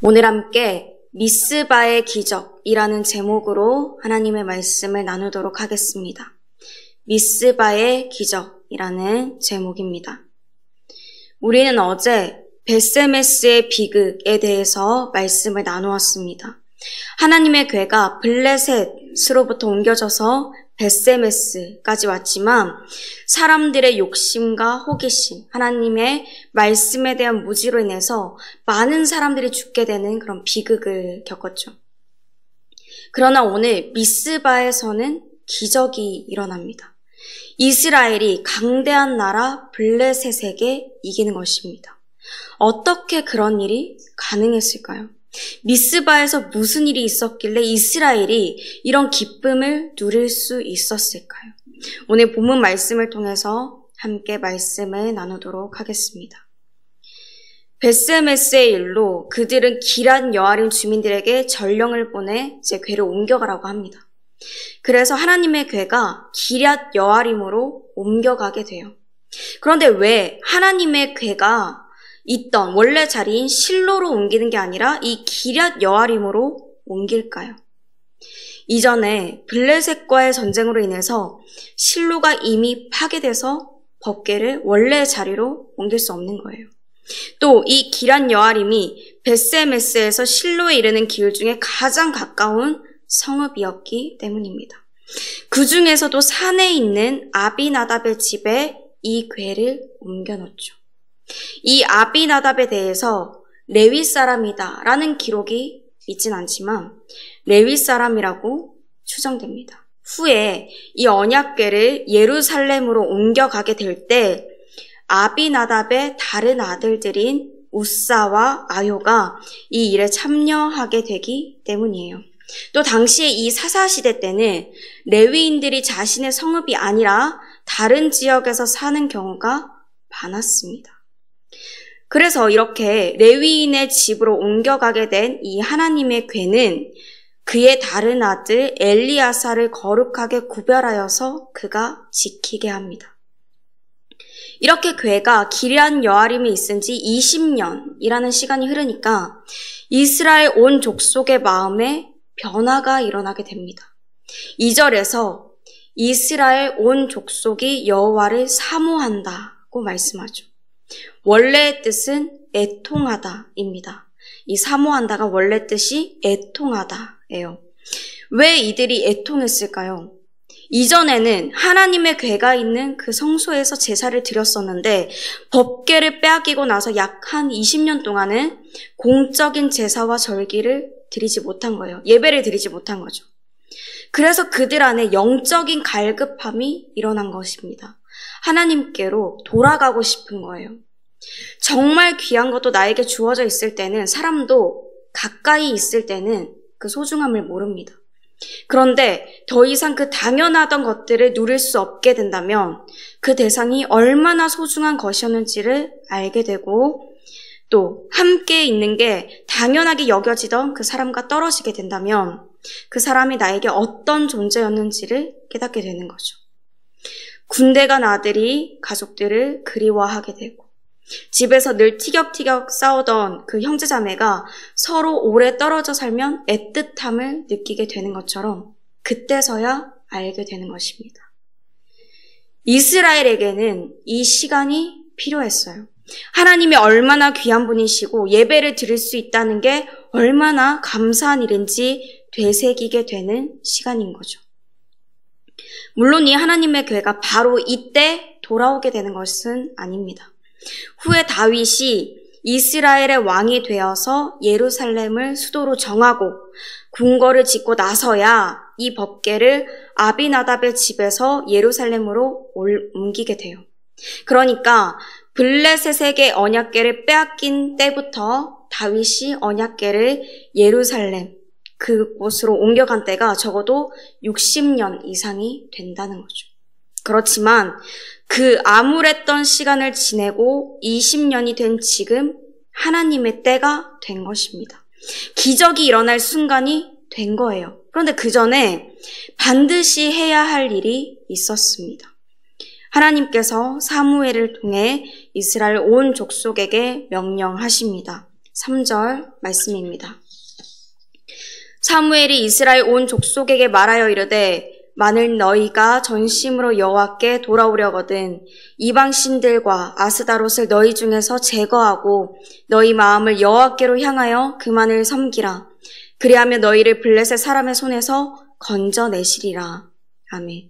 오늘 함께 미스바의 기적이라는 제목으로 하나님의 말씀을 나누도록 하겠습니다. 미스바의 기적이라는 제목입니다. 우리는 어제 벳세메스의 비극에 대해서 말씀을 나누었습니다. 하나님의 궤가 블레셋으로부터 옮겨져서 벳세메스까지 왔지만 사람들의 욕심과 호기심, 하나님의 말씀에 대한 무지로 인해서 많은 사람들이 죽게 되는 그런 비극을 겪었죠. 그러나 오늘 미스바에서는 기적이 일어납니다. 이스라엘이 강대한 나라 블레셋에게 이기는 것입니다. 어떻게 그런 일이 가능했을까요? 미스바에서 무슨 일이 있었길래 이스라엘이 이런 기쁨을 누릴 수 있었을까요? 오늘 본문 말씀을 통해서 함께 말씀을 나누도록 하겠습니다. 벳세메스의 일로 그들은 기럇 여아림 주민들에게 전령을 보내 제 궤를 옮겨가라고 합니다. 그래서 하나님의 궤가 기럇 여아림으로 옮겨가게 돼요. 그런데 왜 하나님의 궤가 있던 원래 자리인 실로로 옮기는 게 아니라 이 기럇 여아림으로 옮길까요? 이전에 블레셋과의 전쟁으로 인해서 실로가 이미 파괴돼서 법궤를 원래 자리로 옮길 수 없는 거예요. 또 이 기럇 여아림이 벳세메스에서 실로에 이르는 길 중에 가장 가까운 성읍이었기 때문입니다. 그 중에서도 산에 있는 아비나답의 집에 이 궤를 옮겨놓죠. 이 아비나답에 대해서 레위 사람이다 라는 기록이 있진 않지만 레위 사람이라고 추정됩니다. 후에 이 언약궤를 예루살렘으로 옮겨가게 될 때 아비나답의 다른 아들들인 우사와 아효가 이 일에 참여하게 되기 때문이에요. 또 당시에 이 사사시대 때는 레위인들이 자신의 성읍이 아니라 다른 지역에서 사는 경우가 많았습니다. 그래서 이렇게 레위인의 집으로 옮겨가게 된 이 하나님의 궤는 그의 다른 아들 엘리아사를 거룩하게 구별하여서 그가 지키게 합니다. 이렇게 궤가 기럇 여아림에 있은 지 20년이라는 시간이 흐르니까 이스라엘 온 족속의 마음에 변화가 일어나게 됩니다. 2절에서 이스라엘 온 족속이 여호와를 사모한다고 말씀하죠. 원래의 뜻은 애통하다입니다. 이 사모한다가 원래 뜻이 애통하다예요. 왜 이들이 애통했을까요? 이전에는 하나님의 궤가 있는 그 성소에서 제사를 드렸었는데 법궤를 빼앗기고 나서 약 한 20년 동안은 공적인 제사와 절기를 드리지 못한 거예요. 예배를 드리지 못한 거죠. 그래서 그들 안에 영적인 갈급함이 일어난 것입니다. 하나님께로 돌아가고 싶은 거예요. 정말 귀한 것도 나에게 주어져 있을 때는 사람도 가까이 있을 때는 그 소중함을 모릅니다. 그런데 더 이상 그 당연하던 것들을 누릴 수 없게 된다면 그 대상이 얼마나 소중한 것이었는지를 알게 되고 또 함께 있는 게 당연하게 여겨지던 그 사람과 떨어지게 된다면 그 사람이 나에게 어떤 존재였는지를 깨닫게 되는 거죠. 군대 간 아들이 가족들을 그리워하게 되고 집에서 늘 티격태격 싸우던 그 형제자매가 서로 오래 떨어져 살면 애틋함을 느끼게 되는 것처럼 그때서야 알게 되는 것입니다. 이스라엘에게는 이 시간이 필요했어요. 하나님이 얼마나 귀한 분이시고 예배를 드릴 수 있다는 게 얼마나 감사한 일인지 되새기게 되는 시간인 거죠. 물론 이 하나님의 궤가 바로 이때 돌아오게 되는 것은 아닙니다. 후에 다윗이 이스라엘의 왕이 되어서 예루살렘을 수도로 정하고 궁궐을 짓고 나서야 이 법궤를 아비나답의 집에서 예루살렘으로 옮기게 돼요. 그러니까 블레셋에게 언약궤를 빼앗긴 때부터 다윗이 언약궤를 예루살렘 그곳으로 옮겨간 때가 적어도 60년 이상이 된다는 거죠. 그렇지만 그 암울했던 시간을 지내고 20년이 된 지금 하나님의 때가 된 것입니다. 기적이 일어날 순간이 된 거예요. 그런데 그 전에 반드시 해야 할 일이 있었습니다. 하나님께서 사무엘을 통해 이스라엘 온 족속에게 명령하십니다. 3절 말씀입니다. 사무엘이 이스라엘 온 족속에게 말하여 이르되 만일 너희가 전심으로 여호와께 돌아오려거든 이방 신들과 아스다롯을 너희 중에서 제거하고 너희 마음을 여호와께로 향하여 그만을 섬기라. 그리하면 너희를 블레셋 사람의 손에서 건져내시리라. 아멘.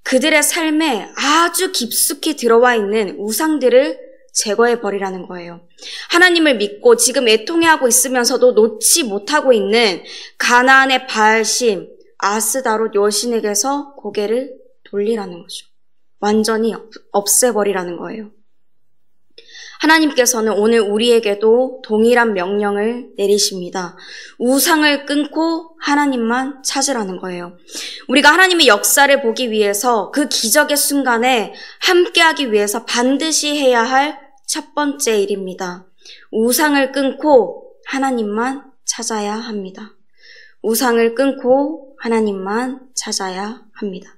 그들의 삶에 아주 깊숙이 들어와 있는 우상들을 제거해버리라는 거예요. 하나님을 믿고 지금 애통해하고 있으면서도 놓지 못하고 있는 가나안의 바알심, 아스다롯 여신에게서 고개를 돌리라는 거죠. 완전히 없애버리라는 거예요. 하나님께서는 오늘 우리에게도 동일한 명령을 내리십니다. 우상을 끊고 하나님만 찾으라는 거예요. 우리가 하나님의 역사를 보기 위해서 그 기적의 순간에 함께하기 위해서 반드시 해야 할 첫 번째 일입니다. 우상을 끊고 하나님만 찾아야 합니다. 우상을 끊고 하나님만 찾아야 합니다.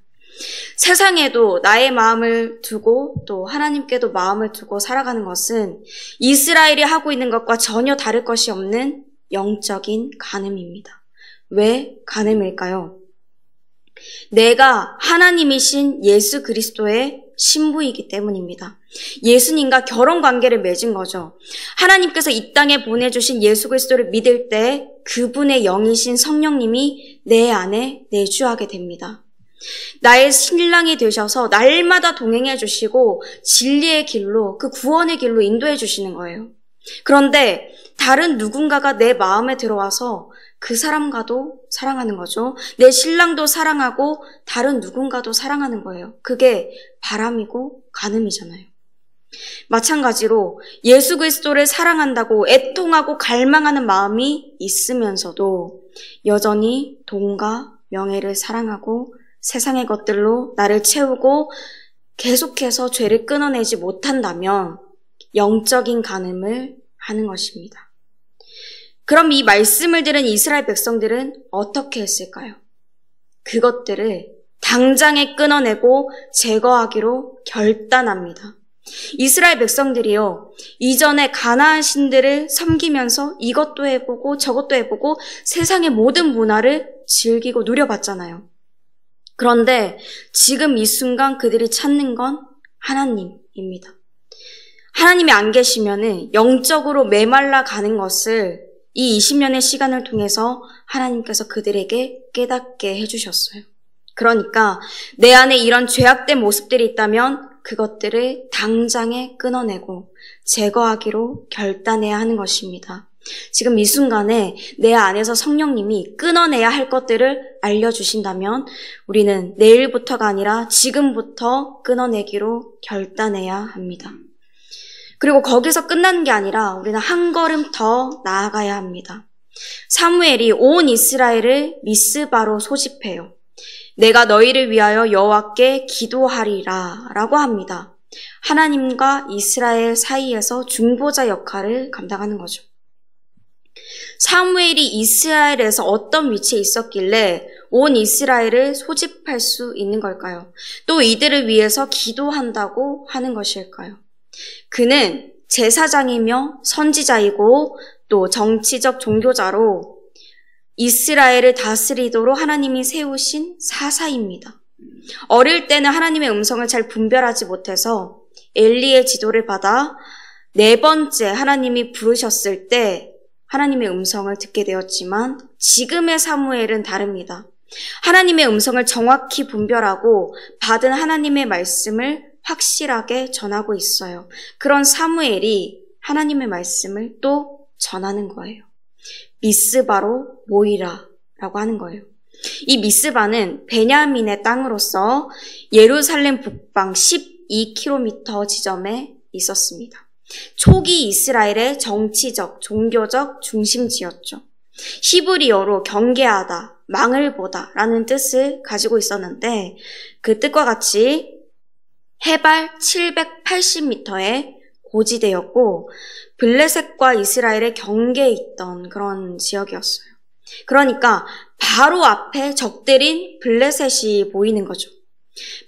세상에도 나의 마음을 두고 또 하나님께도 마음을 두고 살아가는 것은 이스라엘이 하고 있는 것과 전혀 다를 것이 없는 영적인 간음입니다. 왜 간음일까요? 내가 하나님이신 예수 그리스도의 신부이기 때문입니다. 예수님과 결혼 관계를 맺은 거죠. 하나님께서 이 땅에 보내주신 예수 그리스도를 믿을 때 그분의 영이신 성령님이 내 안에 내주하게 됩니다. 나의 신랑이 되셔서 날마다 동행해 주시고 진리의 길로, 그 구원의 길로 인도해 주시는 거예요. 그런데 다른 누군가가 내 마음에 들어와서 그 사람과도 사랑하는 거죠. 내 신랑도 사랑하고 다른 누군가도 사랑하는 거예요. 그게 바람이고 간음이잖아요. 마찬가지로 예수 그리스도를 사랑한다고 애통하고 갈망하는 마음이 있으면서도 여전히 돈과 명예를 사랑하고 세상의 것들로 나를 채우고 계속해서 죄를 끊어내지 못한다면 영적인 간음을 하는 것입니다. 그럼 이 말씀을 들은 이스라엘 백성들은 어떻게 했을까요? 그것들을 당장에 끊어내고 제거하기로 결단합니다. 이스라엘 백성들이요, 이전에 가나안 신들을 섬기면서 이것도 해보고 저것도 해보고 세상의 모든 문화를 즐기고 누려봤잖아요. 그런데 지금 이 순간 그들이 찾는 건 하나님입니다. 하나님이 안 계시면은 영적으로 메말라 가는 것을 이 20년의 시간을 통해서 하나님께서 그들에게 깨닫게 해주셨어요. 그러니까 내 안에 이런 죄악된 모습들이 있다면 그것들을 당장에 끊어내고 제거하기로 결단해야 하는 것입니다. 지금 이 순간에 내 안에서 성령님이 끊어내야 할 것들을 알려주신다면 우리는 내일부터가 아니라 지금부터 끊어내기로 결단해야 합니다. 그리고 거기서 끝나는 게 아니라 우리는 한 걸음 더 나아가야 합니다. 사무엘이 온 이스라엘을 미스바로 소집해요. 내가 너희를 위하여 여호와께 기도하리라 라고 합니다. 하나님과 이스라엘 사이에서 중보자 역할을 감당하는 거죠. 사무엘이 이스라엘에서 어떤 위치에 있었길래 온 이스라엘을 소집할 수 있는 걸까요? 또 이들을 위해서 기도한다고 하는 것일까요? 그는 제사장이며 선지자이고 또 정치적 종교자로 이스라엘을 다스리도록 하나님이 세우신 사사입니다. 어릴 때는 하나님의 음성을 잘 분별하지 못해서 엘리의 지도를 받아 4번째 하나님이 부르셨을 때 하나님의 음성을 듣게 되었지만 지금의 사무엘은 다릅니다. 하나님의 음성을 정확히 분별하고 받은 하나님의 말씀을 확실하게 전하고 있어요. 그런 사무엘이 하나님의 말씀을 또 전하는 거예요. 미스바로 모이라라고 하는 거예요. 이 미스바는 베냐민의 땅으로서 예루살렘 북방 12km 지점에 있었습니다. 초기 이스라엘의 정치적, 종교적 중심지였죠. 히브리어로 경계하다, 망을 보다 라는 뜻을 가지고 있었는데 그 뜻과 같이 해발 780m의 고지대였고 블레셋과 이스라엘의 경계에 있던 그런 지역이었어요. 그러니까 바로 앞에 적들인 블레셋이 보이는 거죠.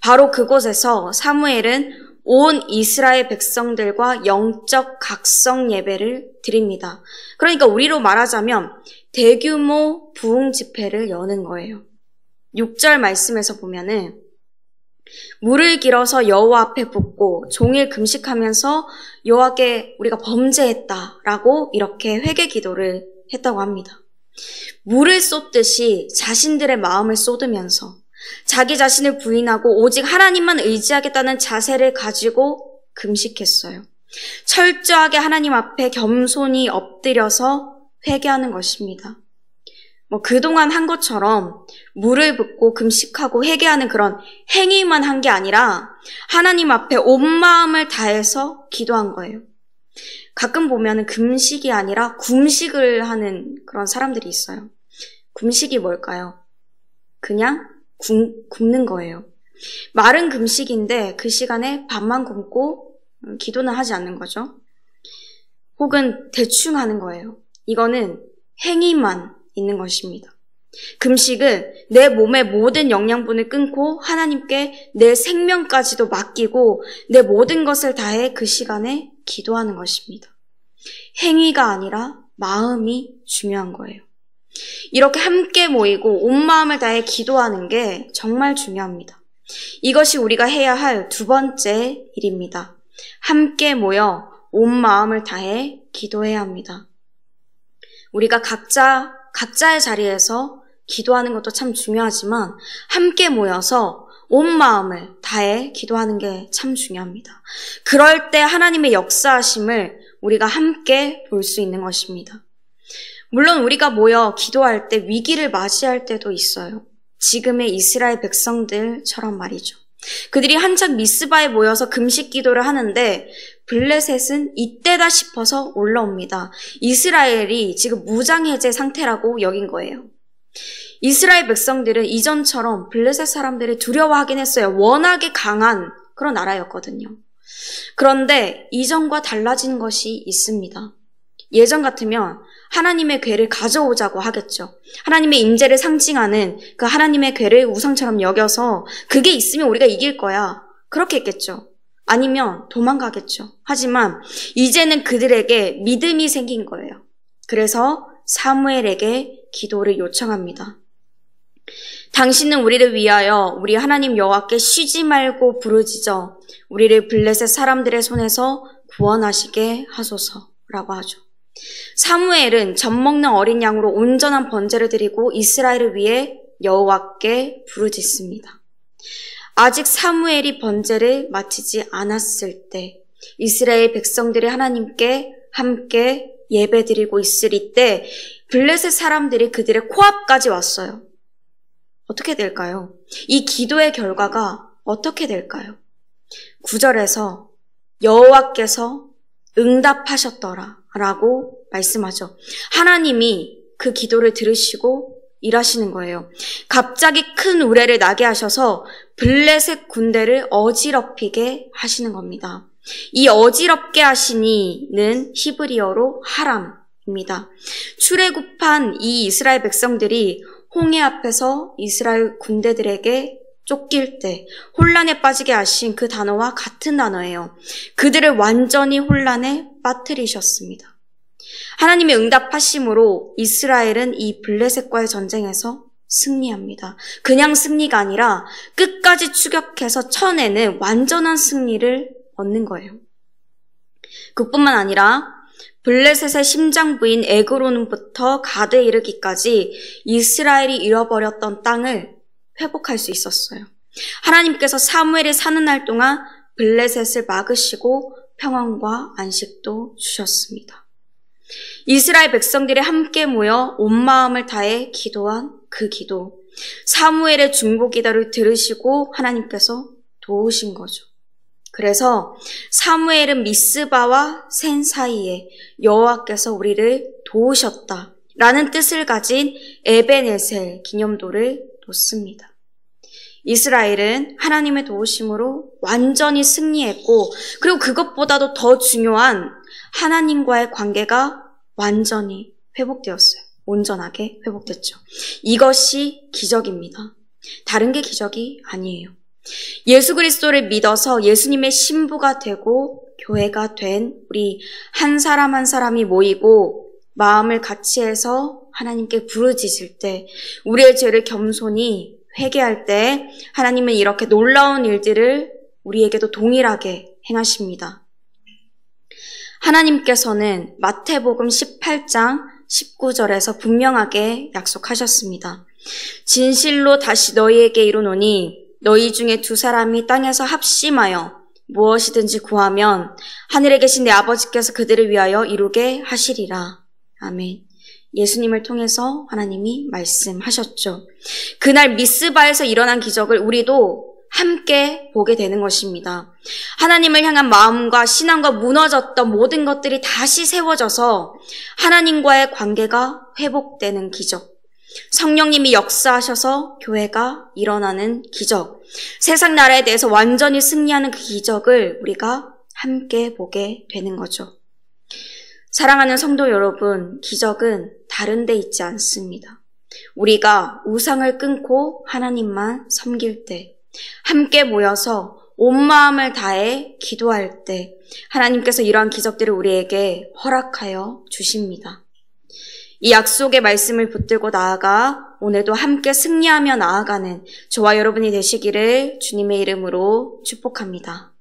바로 그곳에서 사무엘은 온 이스라엘 백성들과 영적 각성 예배를 드립니다. 그러니까 우리로 말하자면 대규모 부흥 집회를 여는 거예요. 6절 말씀에서 보면은 물을 길어서 여호와 앞에 붓고 종일 금식하면서 여호와께 우리가 범죄했다라고 이렇게 회개 기도를 했다고 합니다. 물을 쏟듯이 자신들의 마음을 쏟으면서 자기 자신을 부인하고 오직 하나님만 의지하겠다는 자세를 가지고 금식했어요. 철저하게 하나님 앞에 겸손히 엎드려서 회개하는 것입니다. 그동안 한 것처럼 물을 붓고 금식하고 회개하는 그런 행위만 한 게 아니라 하나님 앞에 온 마음을 다해서 기도한 거예요. 가끔 보면 금식이 아니라 굶식을 하는 그런 사람들이 있어요. 굶식이 뭘까요? 그냥 굶는 거예요. 말은 금식인데 그 시간에 밥만 굶고 기도는 하지 않는 거죠. 혹은 대충 하는 거예요. 이거는 행위만 있는 것입니다. 금식은 내 몸의 모든 영양분을 끊고 하나님께 내 생명까지도 맡기고 내 모든 것을 다해 그 시간에 기도하는 것입니다. 행위가 아니라 마음이 중요한 거예요. 이렇게 함께 모이고 온 마음을 다해 기도하는 게 정말 중요합니다. 이것이 우리가 해야 할 두 번째 일입니다. 함께 모여 온 마음을 다해 기도해야 합니다. 우리가 각자의 자리에서 기도하는 것도 참 중요하지만 함께 모여서 온 마음을 다해 기도하는 게 참 중요합니다. 그럴 때 하나님의 역사하심을 우리가 함께 볼 수 있는 것입니다. 물론 우리가 모여 기도할 때 위기를 맞이할 때도 있어요. 지금의 이스라엘 백성들처럼 말이죠. 그들이 한창 미스바에 모여서 금식 기도를 하는데 블레셋은 이때다 싶어서 올라옵니다. 이스라엘이 지금 무장해제 상태라고 여긴 거예요. 이스라엘 백성들은 이전처럼 블레셋 사람들을 두려워하긴 했어요. 워낙에 강한 그런 나라였거든요. 그런데 이전과 달라진 것이 있습니다. 예전 같으면 하나님의 궤를 가져오자고 하겠죠. 하나님의 임재를 상징하는 그 하나님의 궤를 우상처럼 여겨서 그게 있으면 우리가 이길 거야. 그렇게 했겠죠. 아니면 도망가겠죠. 하지만 이제는 그들에게 믿음이 생긴 거예요. 그래서 사무엘에게 기도를 요청합니다. 당신은 우리를 위하여 우리 하나님 여호와께 쉬지 말고 부르짖어 우리를 블레셋 사람들의 손에서 구원하시게 하소서라고 하죠. 사무엘은 젖먹는 어린 양으로 온전한 번제를 드리고 이스라엘을 위해 여호와께 부르짖습니다. 아직 사무엘이 번제를 마치지 않았을 때 이스라엘 백성들이 하나님께 함께 예배드리고 있을 이때 블레셋 사람들이 그들의 코앞까지 왔어요. 어떻게 될까요? 이 기도의 결과가 어떻게 될까요? 9절에서 여호와께서 응답하셨더라 라고 말씀하죠. 하나님이 그 기도를 들으시고 일하시는 거예요. 갑자기 큰 우레를 나게 하셔서 블레셋 군대를 어지럽히게 하시는 겁니다. 이 어지럽게 하시니는 히브리어로 하람입니다. 출애굽한 이 이스라엘 백성들이 홍해 앞에서 이스라엘 군대들에게 쫓길 때 혼란에 빠지게 하신 그 단어와 같은 단어예요. 그들을 완전히 혼란에 빠뜨리셨습니다. 하나님의 응답하심으로 이스라엘은 이 블레셋과의 전쟁에서 승리합니다. 그냥 승리가 아니라 끝까지 추격해서 쳐내는 완전한 승리를 얻는 거예요. 그뿐만 아니라 블레셋의 심장부인 에그론부터 가드에 이르기까지 이스라엘이 잃어버렸던 땅을 회복할 수 있었어요. 하나님께서 사무엘이 사는 날 동안 블레셋을 막으시고 평안과 안식도 주셨습니다. 이스라엘 백성들이 함께 모여 온 마음을 다해 기도한 그 기도, 사무엘의 중보 기도를 들으시고 하나님께서 도우신 거죠. 그래서 사무엘은 미스바와 센 사이에 여호와께서 우리를 도우셨다라는 뜻을 가진 에벤에셀 기념도를 놓습니다. 이스라엘은 하나님의 도우심으로 완전히 승리했고, 그리고 그것보다도 더 중요한 하나님과의 관계가 완전히 회복되었어요. 온전하게 회복됐죠. 이것이 기적입니다. 다른 게 기적이 아니에요. 예수 그리스도를 믿어서 예수님의 신부가 되고 교회가 된 우리 한 사람 한 사람이 모이고 마음을 같이 해서 하나님께 부르짖을 때, 우리의 죄를 겸손히 회개할 때 하나님은 이렇게 놀라운 일들을 우리에게도 동일하게 행하십니다. 하나님께서는 마태복음 18장 19절에서 분명하게 약속하셨습니다. 진실로 다시 너희에게 이르노니 너희 중에 두 사람이 땅에서 합심하여 무엇이든지 구하면 하늘에 계신 내 아버지께서 그들을 위하여 이루게 하시리라. 아멘. 예수님을 통해서 하나님이 말씀하셨죠. 그날 미스바에서 일어난 기적을 우리도 함께 보게 되는 것입니다. 하나님을 향한 마음과 신앙과 무너졌던 모든 것들이 다시 세워져서 하나님과의 관계가 회복되는 기적. 성령님이 역사하셔서 교회가 일어나는 기적. 세상 나라에 대해서 완전히 승리하는 그 기적을 우리가 함께 보게 되는 거죠. 사랑하는 성도 여러분, 기적은 다른 데 있지 않습니다. 우리가 우상을 끊고 하나님만 섬길 때, 함께 모여서 온 마음을 다해 기도할 때 하나님께서 이러한 기적들을 우리에게 허락하여 주십니다. 이 약속의 말씀을 붙들고 나아가 오늘도 함께 승리하며 나아가는 저와 여러분이 되시기를 주님의 이름으로 축복합니다.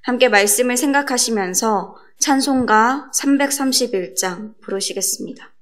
함께 말씀을 생각하시면서 찬송가 331장 부르시겠습니다.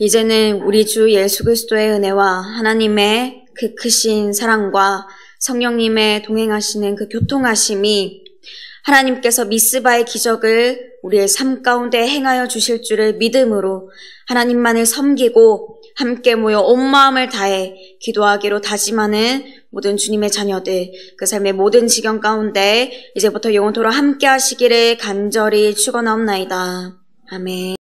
이제는 우리 주 예수 그리스도의 은혜와 하나님의 그 크신 사랑과 성령님의 동행하시는 그 교통하심이 하나님께서 미스바의 기적을 우리의 삶 가운데 행하여 주실 줄을 믿음으로 하나님만을 섬기고 함께 모여 온 마음을 다해 기도하기로 다짐하는 모든 주님의 자녀들, 그 삶의 모든 지경 가운데 이제부터 영원토록 함께 하시기를 간절히 축원하옵나이다. 아멘.